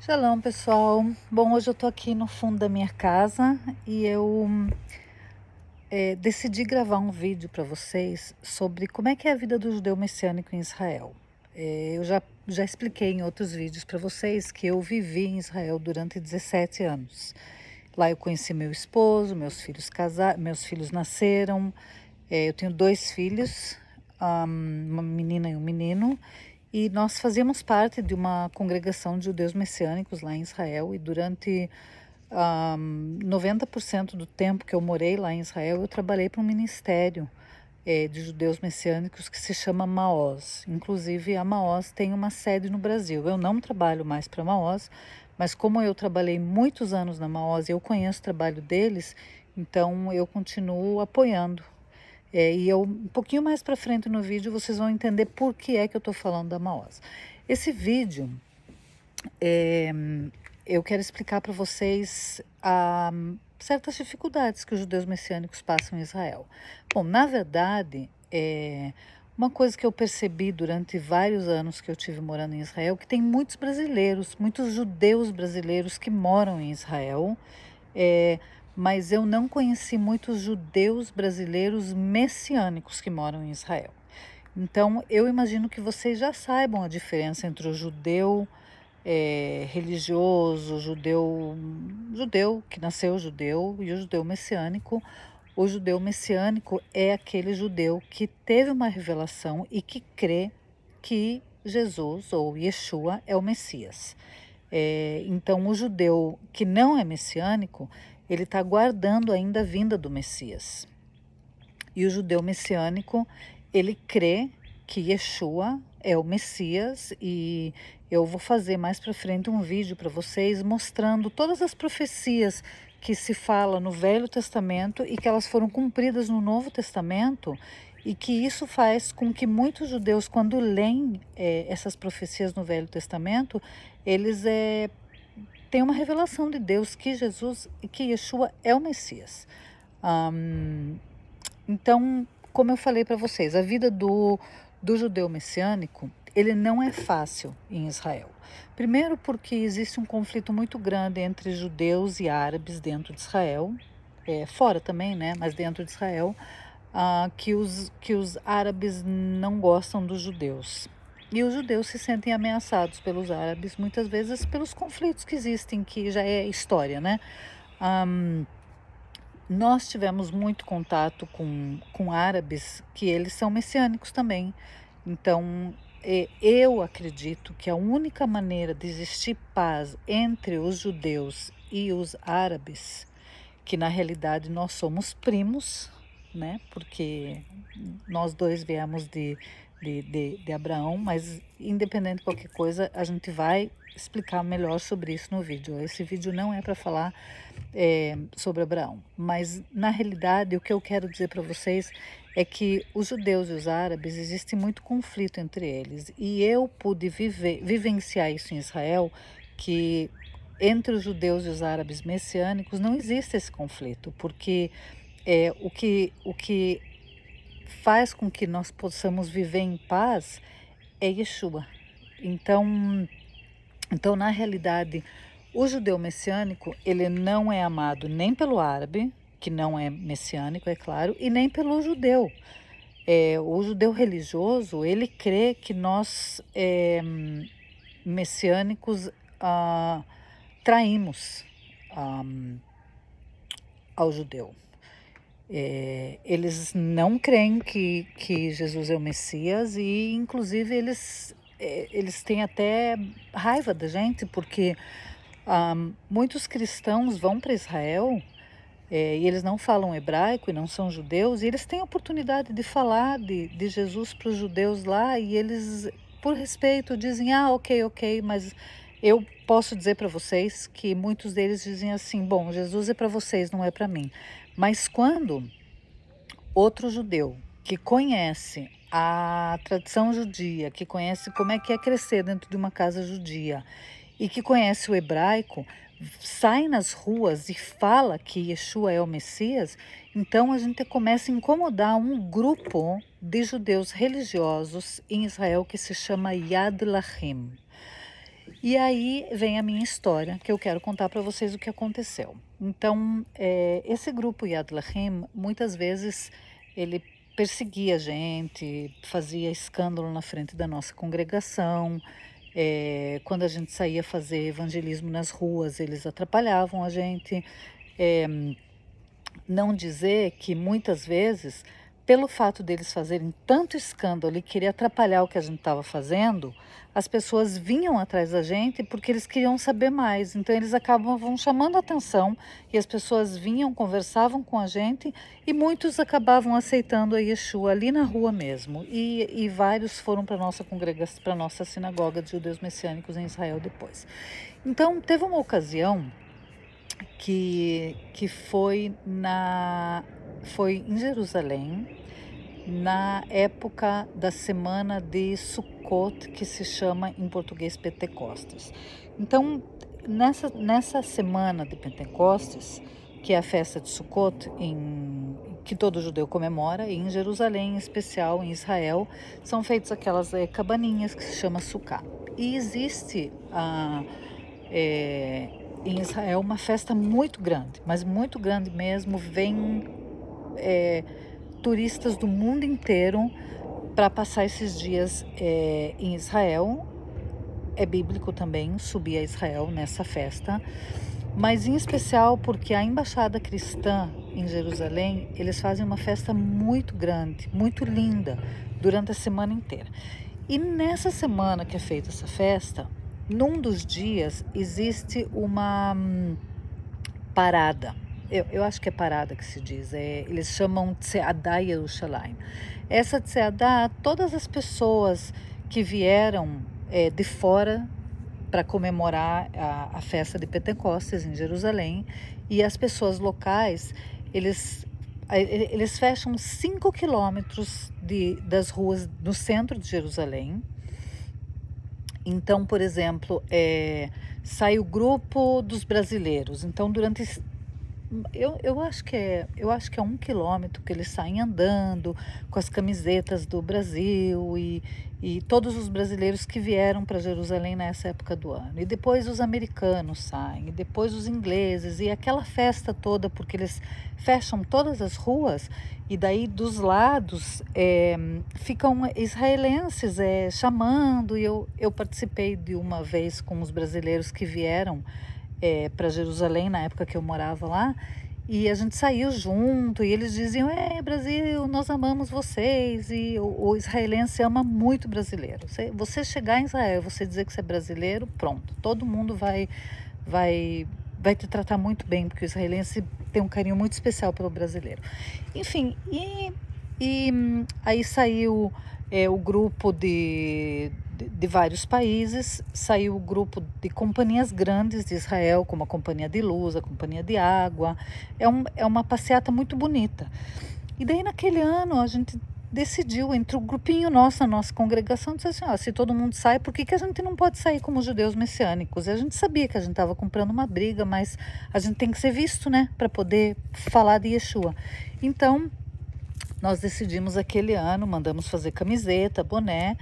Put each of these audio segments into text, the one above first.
Shalom, pessoal. Bom, hoje eu tô aqui no fundo da minha casa e eu decidi gravar um vídeo para vocês sobre como é que é a vida do judeu messiânico em Israel. Eu já expliquei em outros vídeos para vocês que eu vivi em Israel durante 17 anos. Lá eu conheci meu esposo, meus filhos nasceram. Eu tenho dois filhos, uma menina e um menino. E nós fazíamos parte de uma congregação de judeus messiânicos lá em Israel, e durante 90% do tempo que eu morei lá em Israel, eu trabalhei para um ministério de judeus messiânicos que se chama Maoz. Inclusive, a Maoz tem uma sede no Brasil. Eu não trabalho mais para a Maoz, mas como eu trabalhei muitos anos na Maoz e eu conheço o trabalho deles, então eu continuo apoiando. Um pouquinho mais para frente no vídeo, vocês vão entender por que é que eu estou falando da Maoz. Esse vídeo, é, eu quero explicar para vocês certas dificuldades que os judeus messiânicos passam em Israel. Bom, na verdade, uma coisa que eu percebi durante vários anos que eu tive morando em Israel, que tem muitos brasileiros, muitos judeus brasileiros que moram em Israel, é, mas eu não conheci muitos judeus brasileiros messiânicos que moram em Israel. Então, eu imagino que vocês já saibam a diferença entre o judeu religioso, judeu que nasceu judeu, e o judeu messiânico. O judeu messiânico é aquele judeu que teve uma revelação e que crê que Jesus ou Yeshua é o Messias. Então, o judeu que não é messiânico, ele está aguardando ainda a vinda do Messias. E o judeu messiânico, ele crê que Yeshua é o Messias, e eu vou fazer mais para frente um vídeo para vocês mostrando todas as profecias que se fala no Velho Testamento e que elas foram cumpridas no Novo Testamento, e que isso faz com que muitos judeus, quando leem essas profecias no Velho Testamento, eles têm uma revelação de Deus que que Yeshua é o Messias. Então, como eu falei para vocês, a vida do judeu messiânico, ele não é fácil em Israel. Primeiro porque existe um conflito muito grande entre judeus e árabes dentro de Israel, fora também, né, mas dentro de Israel, que os árabes não gostam dos judeus. E os judeus se sentem ameaçados pelos árabes, muitas vezes pelos conflitos que existem, que já é história, né? Nós tivemos muito contato com árabes que eles são messiânicos também. Então, eu acredito que a única maneira de existir paz entre os judeus e os árabes, que na realidade nós somos primos, né? Porque nós dois viemos de Abraão, mas independente de qualquer coisa, a gente vai explicar melhor sobre isso no vídeo. Esse vídeo não é para falar sobre Abraão, mas na realidade o que eu quero dizer para vocês é que os judeus e os árabes, existe muito conflito entre eles, e eu pude vivenciar isso em Israel, que entre os judeus e os árabes messiânicos não existe esse conflito, porque o que faz com que nós possamos viver em paz é Yeshua. Então, na realidade, o judeu messiânico, ele não é amado nem pelo árabe, que não é messiânico, é claro, e nem pelo judeu. O judeu religioso, ele crê que nós, messiânicos, traímos ah, ao judeu. Eles não creem que Jesus é o Messias, e inclusive eles têm até raiva da gente, porque muitos cristãos vão para Israel e eles não falam hebraico e não são judeus, e eles têm a oportunidade de falar de Jesus para os judeus lá, e eles, por respeito, dizem, ok, mas eu posso dizer para vocês que muitos deles dizem assim, bom, Jesus é para vocês, não é para mim. Mas quando outro judeu que conhece a tradição judia, que conhece como é crescer dentro de uma casa judia e que conhece o hebraico, sai nas ruas e fala que Yeshua é o Messias, então a gente começa a incomodar um grupo de judeus religiosos em Israel que se chama Yad Lachim. E aí vem a minha história, que eu quero contar para vocês o que aconteceu. Então, esse grupo Yad Lachem, muitas vezes ele perseguia a gente, fazia escândalo na frente da nossa congregação. Quando a gente saía fazer evangelismo nas ruas, eles atrapalhavam a gente. É, não dizer que muitas vezes, pelo fato deles fazerem tanto escândalo e querer atrapalhar o que a gente estava fazendo, as pessoas vinham atrás da gente porque eles queriam saber mais. Então eles acabavam chamando a atenção e as pessoas vinham, conversavam com a gente e muitos acabavam aceitando a Yeshua ali na rua mesmo. E vários foram para a nossa congregação, para a nossa sinagoga de judeus messiânicos em Israel depois. Então teve uma ocasião que foi em Jerusalém, na época da semana de Sukkot, que se chama em português Pentecostes. Então, nessa semana de Pentecostes, que é a festa de Sukkot, que todo judeu comemora, e em Jerusalém, em especial em Israel, são feitas aquelas cabaninhas que se chama Sukkah. E existe em Israel uma festa muito grande, mas muito grande mesmo. Vem turistas do mundo inteiro para passar esses dias em Israel. É bíblico também subir a Israel nessa festa, mas em especial porque a embaixada cristã em Jerusalém, eles fazem uma festa muito grande, muito linda, durante a semana inteira. E nessa semana que é feita essa festa, num dos dias existe uma parada. Eu acho que é parada que se diz. Eles chamam Tseadá Yerushalayim. Essa Tseadá, todas as pessoas que vieram de fora para comemorar a festa de Pentecostes em Jerusalém, e as pessoas locais, eles fecham 5 quilômetros das ruas no centro de Jerusalém. Então, por exemplo, sai o grupo dos brasileiros. Então, eu acho que é 1 quilômetro que eles saem andando com as camisetas do Brasil e todos os brasileiros que vieram para Jerusalém nessa época do ano. E depois os americanos saem, e depois os ingleses, e aquela festa toda, porque eles fecham todas as ruas, e daí dos lados ficam israelenses chamando. E eu participei de uma vez com os brasileiros que vieram para Jerusalém na época que eu morava lá, e a gente saiu junto e eles diziam: Brasil, nós amamos vocês. E o israelense ama muito brasileiro. Você chegar em Israel, você dizer que você é brasileiro, pronto, todo mundo vai te tratar muito bem, porque o israelense tem um carinho muito especial pelo brasileiro. Enfim, aí saiu o grupo de vários países, saiu o grupo de companhias grandes de Israel, como a Companhia de Luz, a Companhia de Água. É uma passeata muito bonita. E daí naquele ano a gente decidiu, entre o grupinho nosso, a nossa congregação, disse assim: se todo mundo sai, por que a gente não pode sair como judeus messiânicos? E a gente sabia que a gente estava comprando uma briga, mas a gente tem que ser visto, né, para poder falar de Yeshua. Então, nós decidimos aquele ano, mandamos fazer camiseta, boné,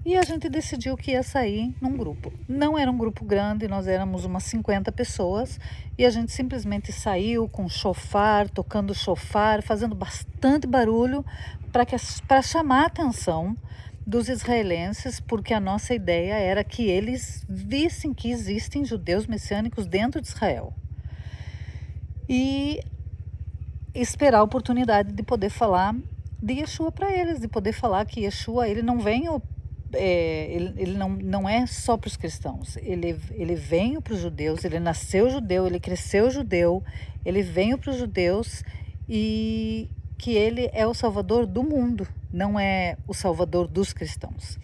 e a gente decidiu que ia sair num grupo. Não era um grupo grande, nós éramos umas 50 pessoas, e a gente simplesmente saiu com chofar, tocando chofar, fazendo bastante barulho para chamar a atenção dos israelenses, porque a nossa ideia era que eles vissem que existem judeus messiânicos dentro de Israel. E esperar a oportunidade de poder falar de Yeshua para eles, de poder falar que Yeshua, ele não veio, ele não é só para os cristãos, ele veio para os judeus, ele nasceu judeu, ele cresceu judeu, ele veio para os judeus, e que ele é o salvador do mundo, não é o salvador dos cristãos.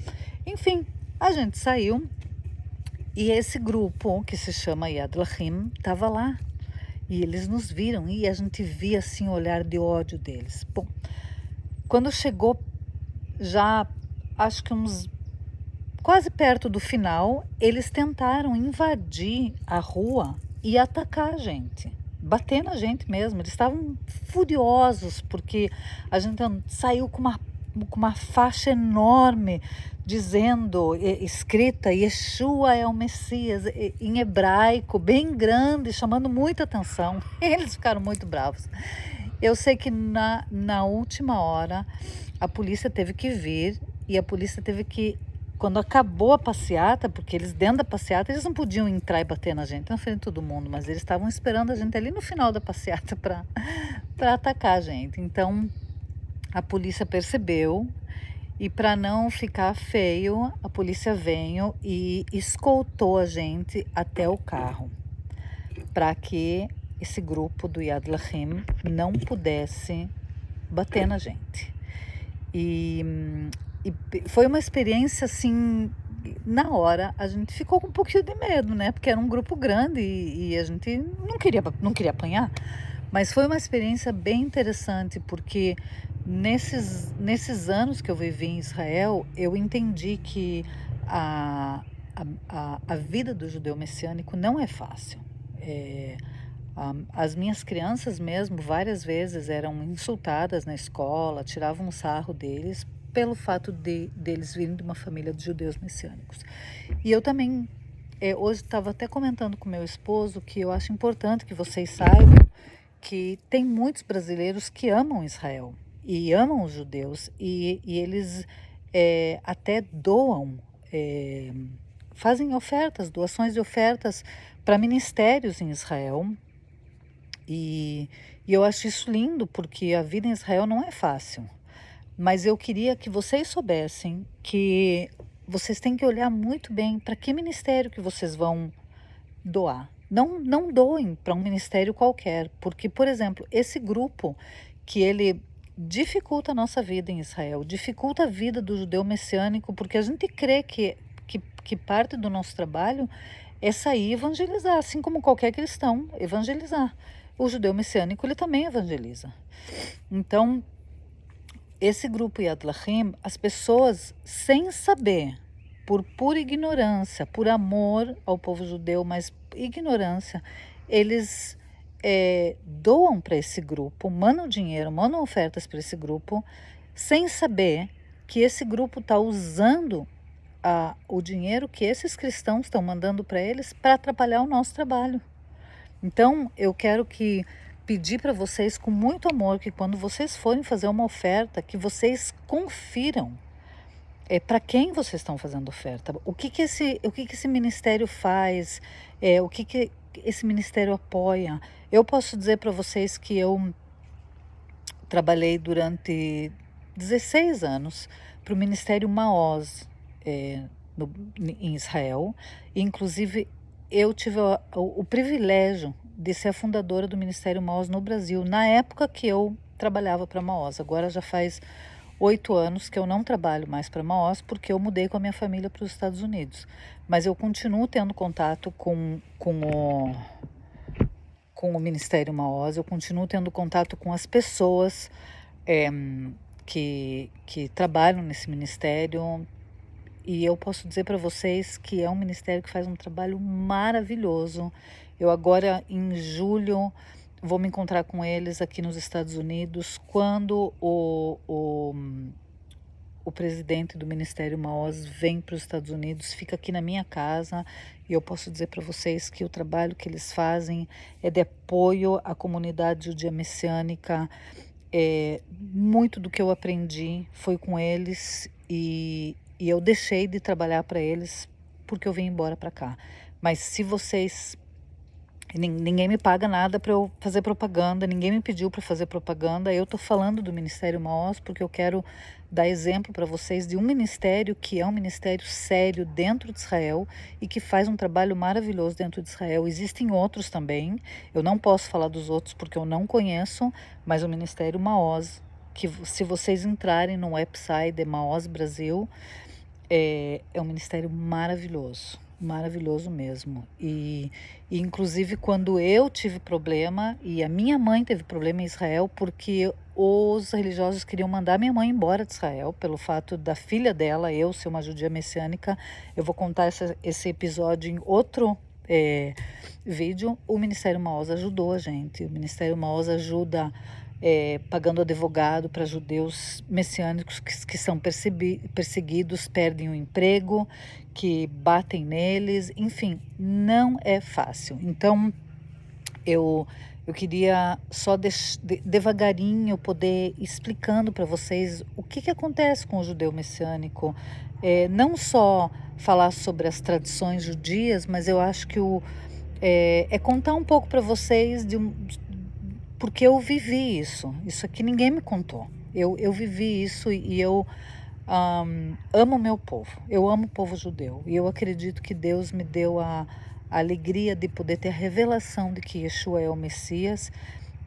Enfim, a gente saiu e esse grupo, que se chama Yad Lachim, estava lá. E eles nos viram e a gente via assim o olhar de ódio deles. Bom, quando chegou já, acho que quase perto do final, eles tentaram invadir a rua e atacar a gente, bater na gente mesmo. Eles estavam furiosos porque a gente saiu com com uma faixa enorme dizendo, escrita, Yeshua é o Messias, em hebraico, bem grande, chamando muita atenção. Eles ficaram muito bravos. Eu sei que na última hora a polícia teve que vir e a polícia teve que, quando acabou a passeata, porque eles dentro da passeata eles não podiam entrar e bater na gente na frente de todo mundo, mas eles estavam esperando a gente ali no final da passeata para atacar a gente. Então a polícia percebeu e, para não ficar feio, a polícia veio e escoltou a gente até o carro para que esse grupo do Yad Lachem não pudesse bater na gente. E foi uma experiência assim, na hora a gente ficou com um pouquinho de medo, né? Porque era um grupo grande e a gente não queria apanhar. Mas foi uma experiência bem interessante, porque nesses anos que eu vivi em Israel, eu entendi que a vida do judeu messiânico não é fácil. As minhas crianças mesmo, várias vezes, eram insultadas na escola, tiravam um sarro deles pelo fato deles virem de uma família de judeus messiânicos. E eu também, hoje estava até comentando com meu esposo que eu acho importante que vocês saibam que tem muitos brasileiros que amam Israel e amam os judeus e eles até doam, fazem doações de ofertas para ministérios em Israel. E eu acho isso lindo, porque a vida em Israel não é fácil. Mas eu queria que vocês soubessem que vocês têm que olhar muito bem para que ministério que vocês vão doar. Não doem para um ministério qualquer, porque, por exemplo, esse grupo que ele dificulta a nossa vida em Israel, dificulta a vida do judeu messiânico, porque a gente crê que parte do nosso trabalho é sair evangelizar, assim como qualquer cristão, evangelizar. O judeu messiânico, ele também evangeliza. Então, esse grupo Yad Lachem, as pessoas, sem saber, por pura ignorância, por amor ao povo judeu, mas ignorância, eles doam para esse grupo, mandam dinheiro, mandam ofertas para esse grupo, sem saber que esse grupo está usando o dinheiro que esses cristãos estão mandando para eles para atrapalhar o nosso trabalho. Então, eu quero pedir para vocês com muito amor que quando vocês forem fazer uma oferta, que vocês confiram para quem vocês estão fazendo oferta, o que esse ministério faz, o que esse ministério apoia. Eu posso dizer para vocês que eu trabalhei durante 16 anos para o Ministério Maoz em Israel. Inclusive, eu tive o privilégio de ser a fundadora do Ministério Maoz no Brasil, na época que eu trabalhava para a Maoz. Agora já faz 8 anos que eu não trabalho mais para a Maoz, porque eu mudei com a minha família para os Estados Unidos. Mas eu continuo tendo contato com o Ministério Maoz, eu continuo tendo contato com as pessoas que trabalham nesse ministério. E eu posso dizer para vocês que é um ministério que faz um trabalho maravilhoso. Eu agora, em julho, vou me encontrar com eles aqui nos Estados Unidos, quando o presidente do Ministério Maoz vem para os Estados Unidos, fica aqui na minha casa, e eu posso dizer para vocês que o trabalho que eles fazem é de apoio à comunidade judia messiânica. Muito do que eu aprendi foi com eles, e eu deixei de trabalhar para eles porque eu vim embora para cá. Mas se vocês... Ninguém me paga nada para eu fazer propaganda, ninguém me pediu para fazer propaganda. Eu estou falando do Ministério Maoz porque eu quero dar exemplo para vocês de um ministério que é um ministério sério dentro de Israel e que faz um trabalho maravilhoso dentro de Israel. Existem outros também, eu não posso falar dos outros porque eu não conheço, mas o Ministério Maoz, que se vocês entrarem no website de Maoz Brasil, é um ministério maravilhoso. Maravilhoso mesmo. E inclusive quando eu tive problema e a minha mãe teve problema em Israel, porque os religiosos queriam mandar minha mãe embora de Israel pelo fato da filha dela, eu ser uma judia messiânica. Eu vou contar esse episódio em outro vídeo. O Ministério Maoz ajudou a gente. O Ministério Maoz ajuda pagando advogado para judeus messiânicos que são perseguidos, perdem o emprego, que batem neles, enfim, não é fácil. Então, eu queria só devagarinho poder ir explicando para vocês o que acontece com o judeu messiânico. Não só falar sobre as tradições judias, mas eu acho que é contar um pouco para vocês porque eu vivi isso. Isso aqui ninguém me contou. Eu vivi isso e eu amo o meu povo. Eu amo o povo judeu. E eu acredito que Deus me deu a alegria de poder ter a revelação de que Yeshua é o Messias.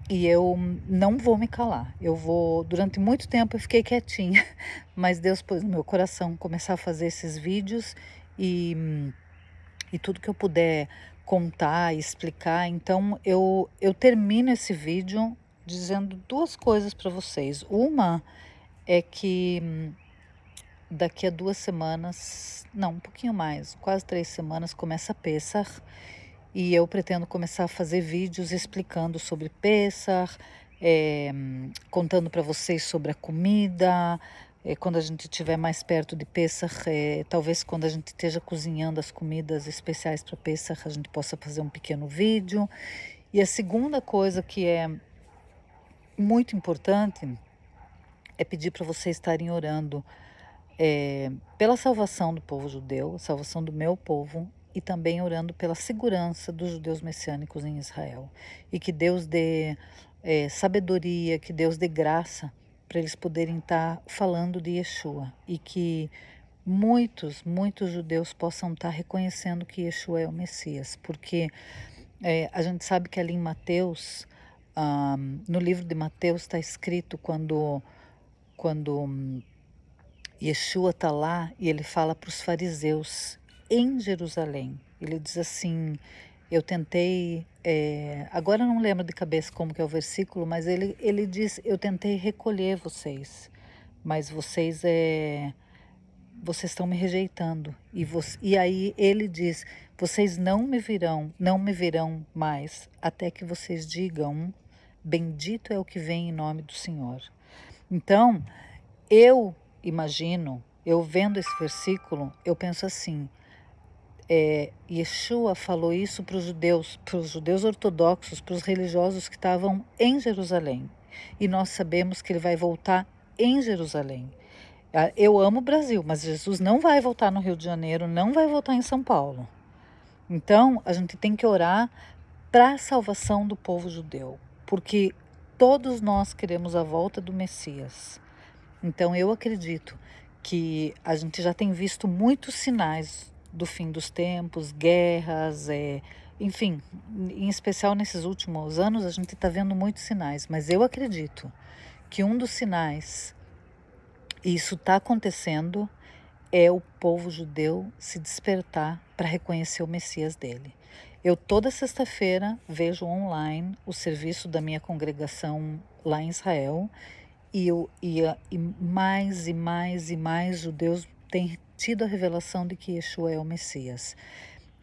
E eu não vou me calar. Durante muito tempo eu fiquei quietinha, mas Deus pôs no meu coração começar a fazer esses vídeos e tudo que eu puder contar e explicar. Então eu termino esse vídeo dizendo duas coisas para vocês. Uma é que daqui a 2 semanas, não, um pouquinho mais, quase 3 semanas, começa Pessach. E eu pretendo começar a fazer vídeos explicando sobre Pessach, contando para vocês sobre a comida. Quando a gente estiver mais perto de Pessach, talvez quando a gente esteja cozinhando as comidas especiais para Pessach, a gente possa fazer um pequeno vídeo. E a segunda coisa que é muito importante é pedir para vocês estarem orando pela salvação do povo judeu, a salvação do meu povo, e também orando pela segurança dos judeus messiânicos em Israel. E que Deus dê sabedoria, que Deus dê graça para eles poderem estar falando de Yeshua. E que muitos judeus possam estar reconhecendo que Yeshua é o Messias. Porque a gente sabe que ali em Mateus, no livro de Mateus está escrito quando Yeshua está lá e ele fala para os fariseus em Jerusalém. Ele diz assim, eu tentei, agora eu não lembro de cabeça como que é o versículo, mas ele diz, eu tentei recolher vocês, mas vocês estão me rejeitando. E aí ele diz, vocês não me verão mais, até que vocês digam, bendito é o que vem em nome do Senhor. Então, eu imagino, eu vendo esse versículo, eu penso assim, Yeshua falou isso para os judeus ortodoxos, para os religiosos que estavam em Jerusalém. E nós sabemos que ele vai voltar em Jerusalém. Eu amo o Brasil, mas Jesus não vai voltar no Rio de Janeiro, não vai voltar em São Paulo. Então, a gente tem que orar para a salvação do povo judeu, porque todos nós queremos a volta do Messias. Então eu acredito que a gente já tem visto muitos sinais do fim dos tempos, guerras, enfim, em especial nesses últimos anos a gente está vendo muitos sinais, mas eu acredito que um dos sinais, e isso está acontecendo, é o povo judeu se despertar para reconhecer o Messias dele. Eu toda sexta-feira vejo online o serviço da minha congregação lá em Israel, e mais e mais e mais judeus têm tido a revelação de que Yeshua é o Messias.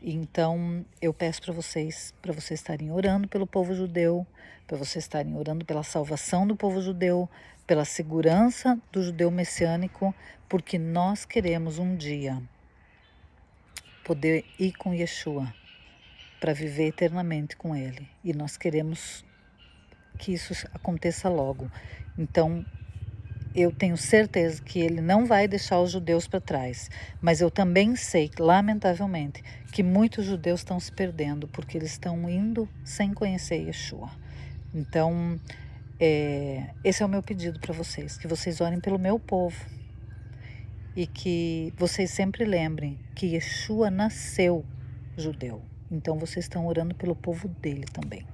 Então eu peço para vocês estarem orando pelo povo judeu, para vocês estarem orando pela salvação do povo judeu, pela segurança do judeu messiânico, porque nós queremos um dia poder ir com Yeshua para viver eternamente com ele. E nós queremos que isso aconteça logo. Então, eu tenho certeza que ele não vai deixar os judeus para trás. Mas eu também sei, lamentavelmente, que muitos judeus estão se perdendo porque eles estão indo sem conhecer Yeshua. Então, esse é o meu pedido para vocês, que vocês orem pelo meu povo e que vocês sempre lembrem que Yeshua nasceu judeu. Então, vocês estão orando pelo povo dele também.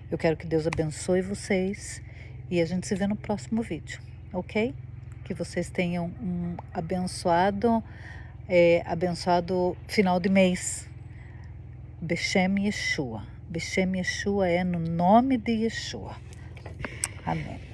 Eu quero que Deus abençoe vocês e a gente se vê no próximo vídeo, ok? Que vocês tenham um abençoado final de mês. Beshem Yeshua. Beshem Yeshua é no nome de Yeshua. Amém.